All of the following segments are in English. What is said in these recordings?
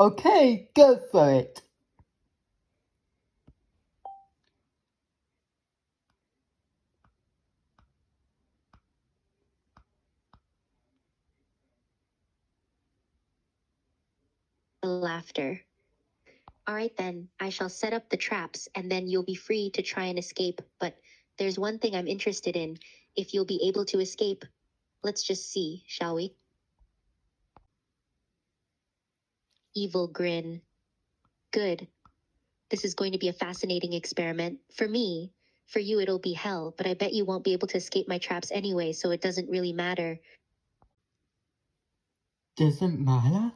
Okay, go for it. Laughter. All right then, I shall set up the traps and then you'll be free to try and escape. But there's one thing I'm interested in. If you'll be able to escape, let's just see, shall we? Evil grin. Good. This is going to be a fascinating experiment. For me, for you it'll be hell, but I bet you won't be able to escape my traps anyway, so it doesn't really matter. Doesn't matter?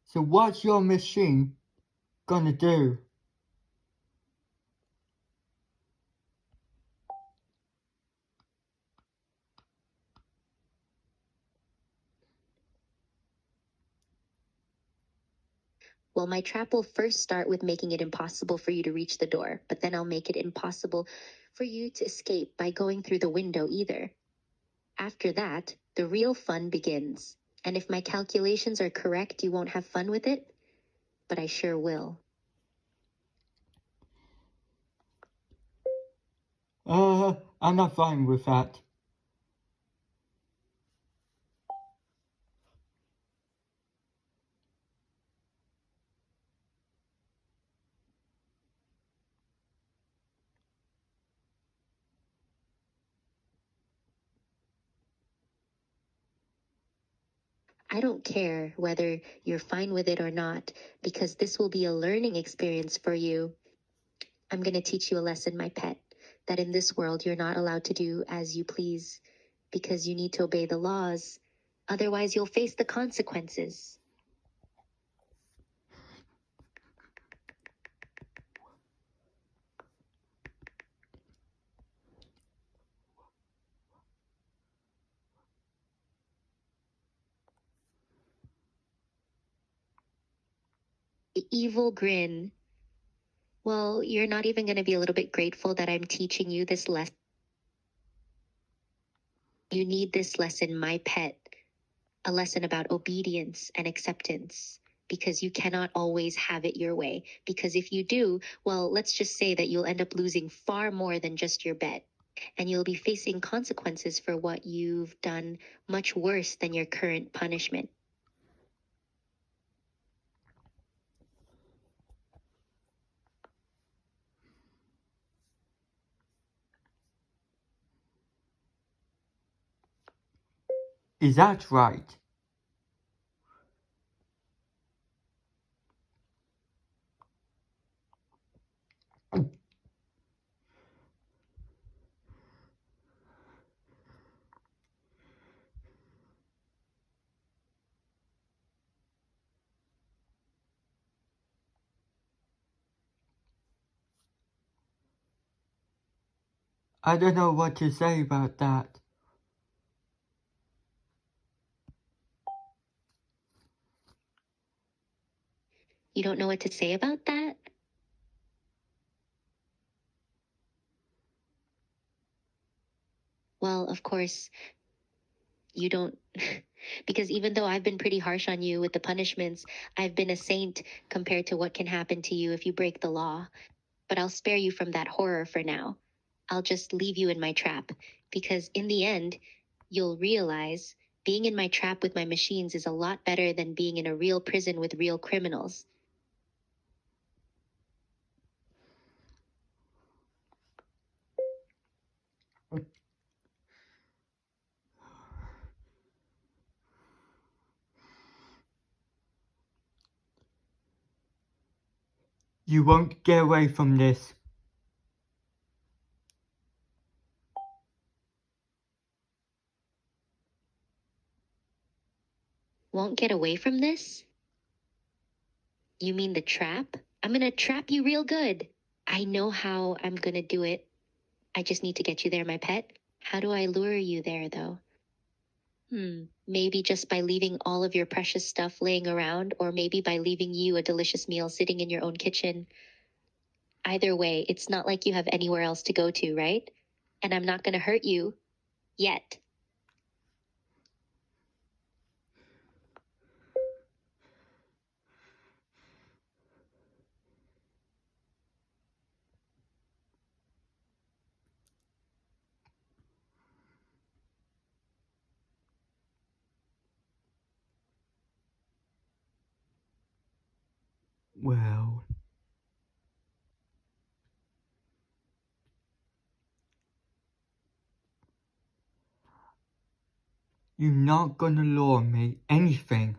So what's your machine gonna do? Well, my trap will first start with making it impossible for you to reach the door, but then I'll make it impossible for you to escape by going through the window either. After that, the real fun begins. And if my calculations are correct, you won't have fun with it, but I sure will. I'm not fine with that. I don't care whether you're fine with it or not, because this will be a learning experience for you. I'm going to teach you a lesson, my pet, that in this world you're not allowed to do as you please, because you need to obey the laws. Otherwise, you'll face the consequences. The evil grin. Well, you're not even going to be a little bit grateful that I'm teaching you this lesson. You need this lesson, my pet, a lesson about obedience and acceptance. Because you cannot always have it your way. Because if you do, well, let's just say that you'll end up losing far more than just your bet. And you'll be facing consequences for what you've done much worse than your current punishment. Is that right? I don't know what to say about that. You don't know what to say about that? Well, of course, you don't. Because even though I've been pretty harsh on you with the punishments, I've been a saint compared to what can happen to you if you break the law. But I'll spare you from that horror for now. I'll just leave you in my trap, because in the end, you'll realize being in my trap with my machines is a lot better than being in a real prison with real criminals. You won't get away from this. Won't get away from this? You mean the trap? I'm gonna trap you real good. I know how I'm gonna do it. I just need to get you there, my pet. How do I lure you there, though? Maybe just by leaving all of your precious stuff laying around, or maybe by leaving you a delicious meal sitting in your own kitchen. Either way, it's not like you have anywhere else to go to, right? And I'm not gonna hurt you. Yet. Well, you're not gonna lure me anything.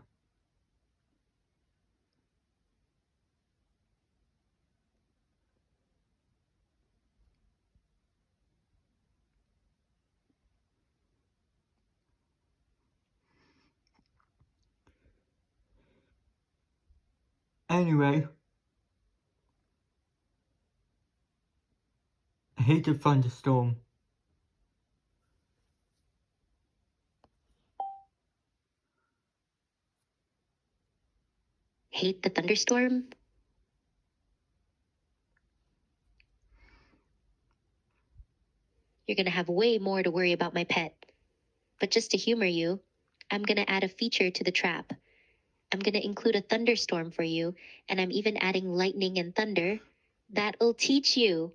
Anyway, I hate a thunderstorm. Hate the thunderstorm? You're gonna have way more to worry about, my pet. But just to humor you, I'm gonna add a feature to the trap. I'm gonna include a thunderstorm for you, and I'm even adding lightning and thunder. That'll teach you.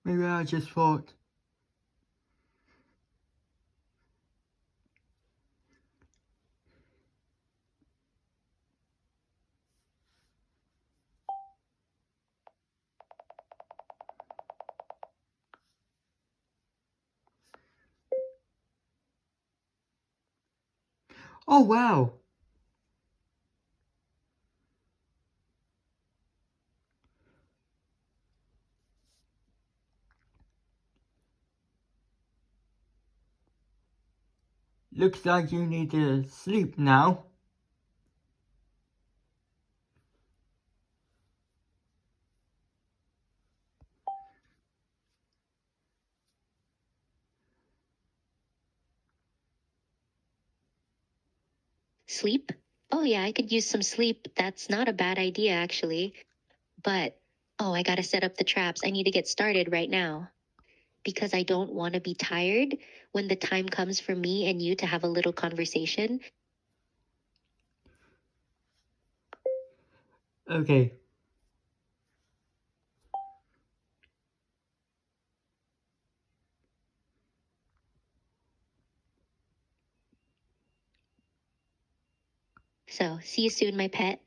Maybe I just thought, oh wow, looks like you need to sleep now. Sleep? Oh, yeah, I could use some sleep. That's not a bad idea, actually. But, oh, I gotta set up the traps. I need to get started right now. Because I don't want to be tired when the time comes for me and you to have a little conversation. Okay. So, see you soon, my pet.